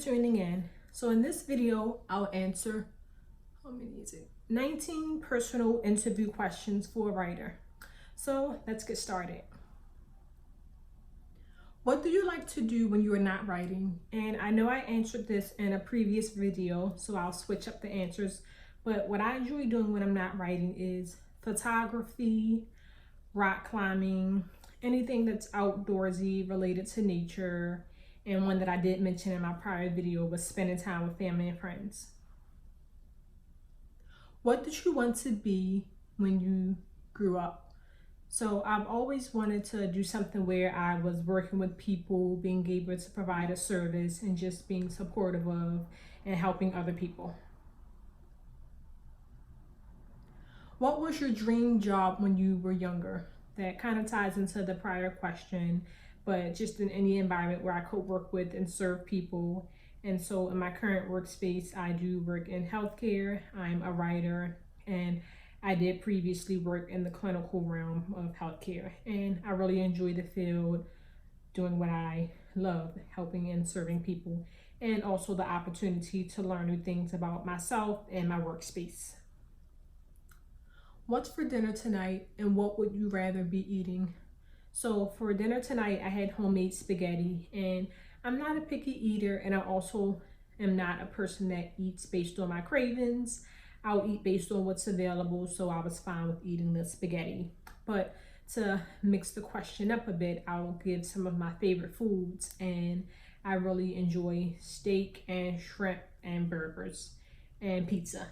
tuning in. So in this video, I'll answer, how many is it? 19 personal interview questions for a writer. So let's get started. What do you like to do when you are not writing? And I know I answered this in a previous video, so I'll switch up the answers. But what I enjoy doing when I'm not writing is photography, rock climbing, anything that's outdoorsy related to nature. And one that I did mention in my prior video was spending time with family and friends. What did you want to be when you grew up? So I've always wanted to do something where I was working with people, being able to provide a service and just being supportive of and helping other people. What was your dream job when you were younger? That kind of ties into the prior question, but just in any environment where I could work with and serve people. And so in my current workspace, I do work in healthcare. I'm a writer, and I did previously work in the clinical realm of healthcare. And I really enjoy the field, doing what I love, helping and serving people, and also the opportunity to learn new things about myself and my workspace. What's for dinner tonight, and what would you rather be eating? So for dinner tonight, I had homemade spaghetti, and I'm not a picky eater, and I also am not a person that eats based on my cravings. I'll eat based on what's available, so I was fine with eating the spaghetti. But to mix the question up a bit, I'll give some of my favorite foods, and I really enjoy steak and shrimp and burgers and pizza.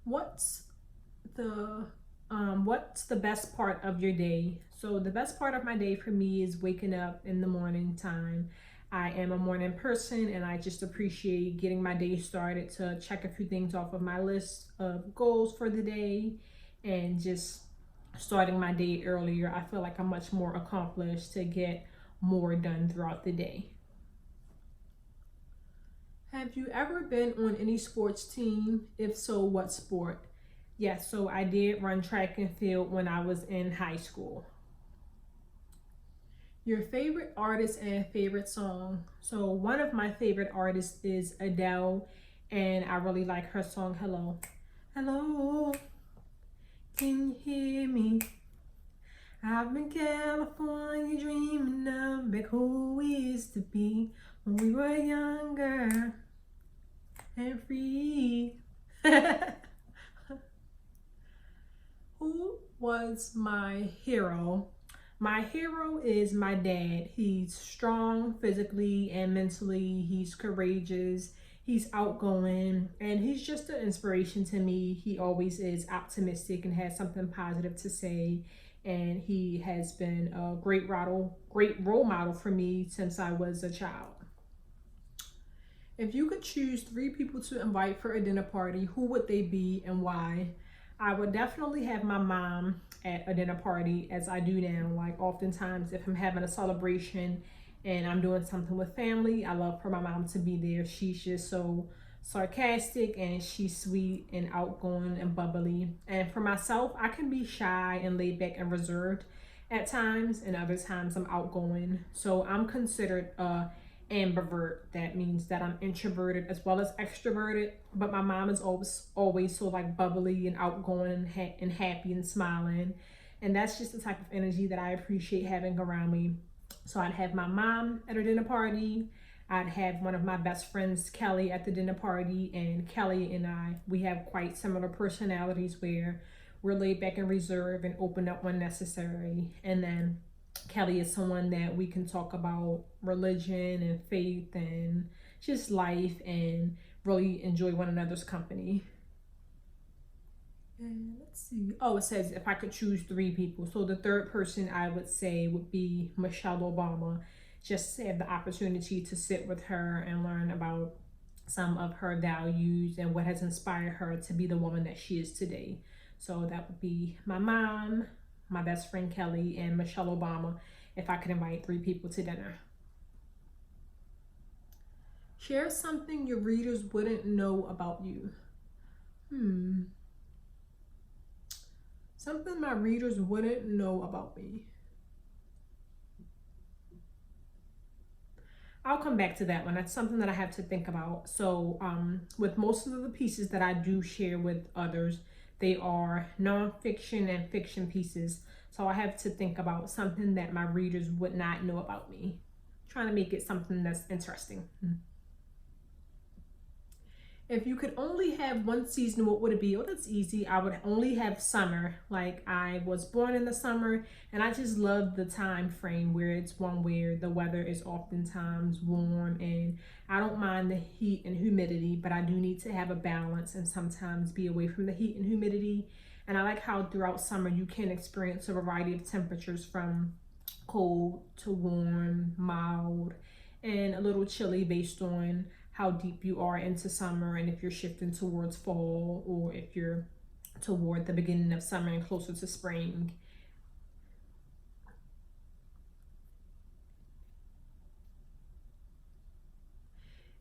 What's the best part of your day? So the best part of my day for me is waking up in the morning time. I am a morning person, and I just appreciate getting my day started to check a few things off of my list of goals for the day, and just starting my day earlier. I feel like I'm much more accomplished to get more done throughout the day. Have you ever been on any sports team? If so, what sport? Yes, so I did run track and field when I was in high school. Your favorite artist and favorite song? So one of my favorite artists is Adele, and I really like her song, Hello. Hello, can you hear me? I've been California dreaming of back who we used to be when we were younger and free. Who was my hero? My hero is my dad. He's strong physically and mentally. He's courageous. He's outgoing, and he's just an inspiration to me. He always is optimistic and has something positive to say. And he has been a great role model for me since I was a child. If you could choose 3 people to invite for a dinner party, who would they be and why? I would definitely have my mom at a dinner party, as I do now. Like, oftentimes if I'm having a celebration and I'm doing something with family, I love for my mom to be there. She's just so sarcastic, and she's sweet and outgoing and bubbly. And for myself, I can be shy and laid back and reserved at times, and other times I'm outgoing. So I'm considered a ambivert. That means that I'm introverted as well as extroverted, but my mom is always so like bubbly and outgoing and happy and smiling, and that's just the type of energy that I appreciate having around me. So I'd have my mom at a dinner party. I'd have one of my best friends, Kelly, at the dinner party, and Kelly and we have quite similar personalities where we're laid back and reserved and open up when necessary. And then Kelly is someone that we can talk about religion and faith and just life and really enjoy one another's company. And let's see. Oh, it says if I could choose 3 people. So the third person I would say would be Michelle Obama. Just to have the opportunity to sit with her and learn about some of her values and what has inspired her to be the woman that she is today. So that would be my mom, my best friend Kelly, and Michelle Obama, if I could invite 3 people to dinner. Share something your readers wouldn't know about you. Something my readers wouldn't know about me. I'll come back to that one. That's something that I have to think about. So, with most of the pieces that I do share with others, they are nonfiction and fiction pieces. So I have to think about something that my readers would not know about me. Trying to make it something that's interesting. If you could only have one season, what would it be? Oh, that's easy. I would only have summer. Like, I was born in the summer, and I just love the time frame where it's one where the weather is oftentimes warm, and I don't mind the heat and humidity, but I do need to have a balance and sometimes be away from the heat and humidity. And I like how throughout summer you can experience a variety of temperatures from cold to warm, mild, and a little chilly based on how deep you are into summer and if you're shifting towards fall or if you're toward the beginning of summer and closer to spring.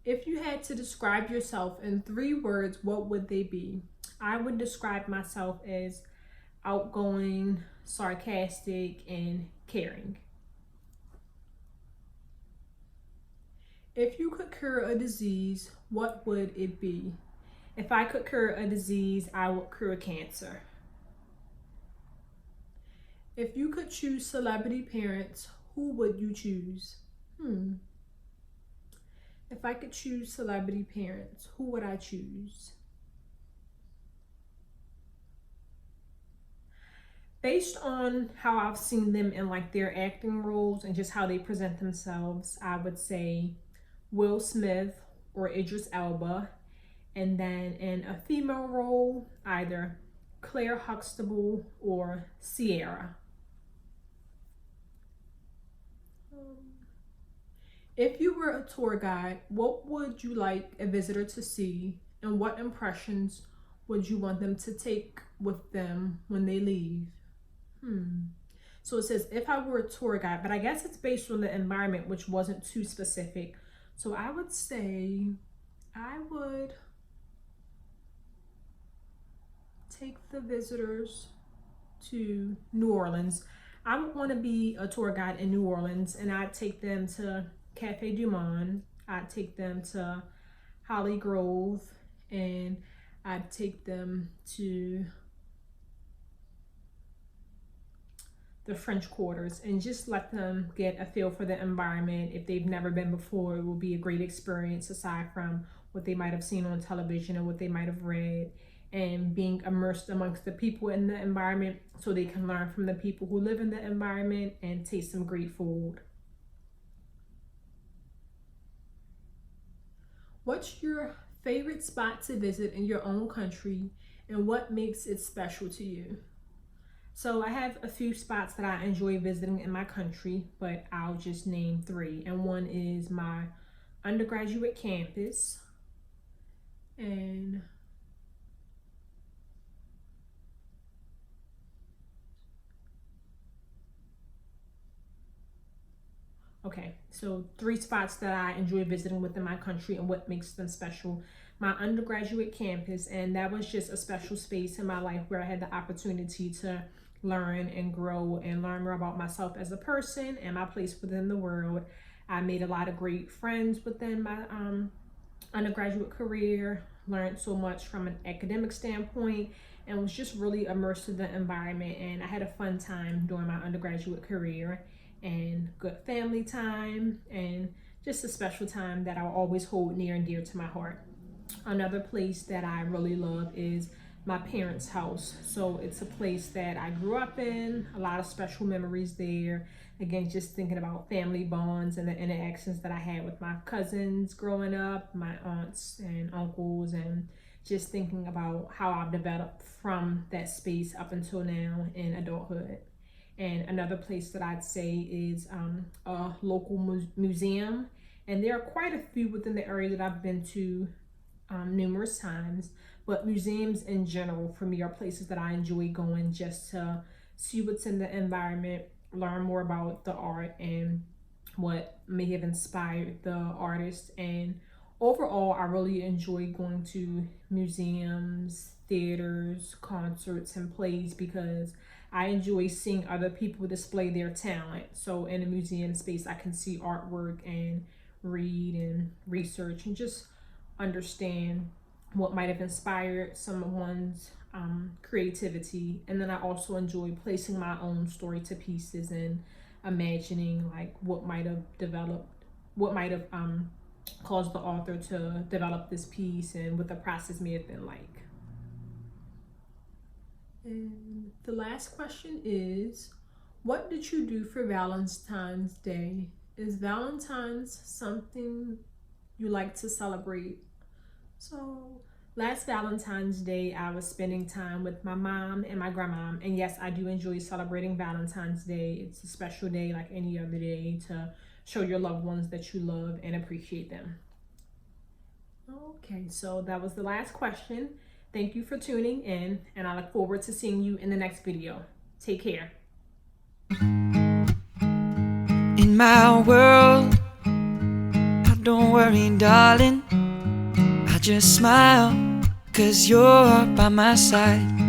If you had to describe yourself in 3 words, what would they be? I would describe myself as outgoing, sarcastic, and caring. If you could cure a disease, what would it be? If I could cure a disease, I would cure cancer. If you could choose celebrity parents, who would you choose? Hmm. If I could choose celebrity parents, who would I choose? Based on how I've seen them in like their acting roles and just how they present themselves, I would say Will Smith or Idris Elba. And then in a female role, either Claire Huxtable or Sierra. If you were a tour guide, what would you like a visitor to see, and what impressions would you want them to take with them when they leave? So it says, if I were a tour guide, but I guess it's based on the environment, which wasn't too specific. So I would say I would take the visitors to New Orleans. I would want to be a tour guide in New Orleans, and I'd take them to Cafe Du Monde. I'd take them to Holly Grove, and I'd take them to the French Quarters and just let them get a feel for the environment. If they've never been before, it will be a great experience aside from what they might have seen on television or what they might have read, and being immersed amongst the people in the environment so they can learn from the people who live in the environment and taste some great food. What's your favorite spot to visit in your own country, and what makes it special to you? So I have a few spots that I enjoy visiting in my country, but I'll just name 3. And one is my undergraduate campus, and okay, so 3 spots that I enjoy visiting within my country and what makes them special. My undergraduate campus, and that was just a special space in my life where I had the opportunity to learn and grow and learn more about myself as a person and my place within the world. I made a lot of great friends within my undergraduate career, learned so much from an academic standpoint, and was just really immersed in the environment. And I had a fun time during my undergraduate career, and good family time, and just a special time that I'll always hold near and dear to my heart. Another place that I really love is my parents' house. So it's a place that I grew up in, a lot of special memories there. Again, just thinking about family bonds and the interactions that I had with my cousins growing up, my aunts and uncles, and just thinking about how I've developed from that space up until now in adulthood. And another place that I'd say is a local museum. And there are quite a few within the area that I've been to numerous times, but museums in general for me are places that I enjoy going just to see what's in the environment, learn more about the art and what may have inspired the artist. And overall, I really enjoy going to museums, theaters, concerts, and plays because I enjoy seeing other people display their talent. So in a museum space, I can see artwork and read and research and just understand what might have inspired someone's creativity. And then I also enjoy placing my own story to pieces and imagining like what might have developed, what might have caused the author to develop this piece and what the process may have been like. And the last question is, what did you do for Valentine's Day? Is Valentine's something you like to celebrate? So last Valentine's Day, I was spending time with my mom and my grandma. And yes, I do enjoy celebrating Valentine's Day. It's a special day like any other day to show your loved ones that you love and appreciate them. Okay, so that was the last question. Thank you for tuning in, and I look forward to seeing you in the next video. Take care. In my world, I don't worry, darling. I just smile, 'cause you're by my side.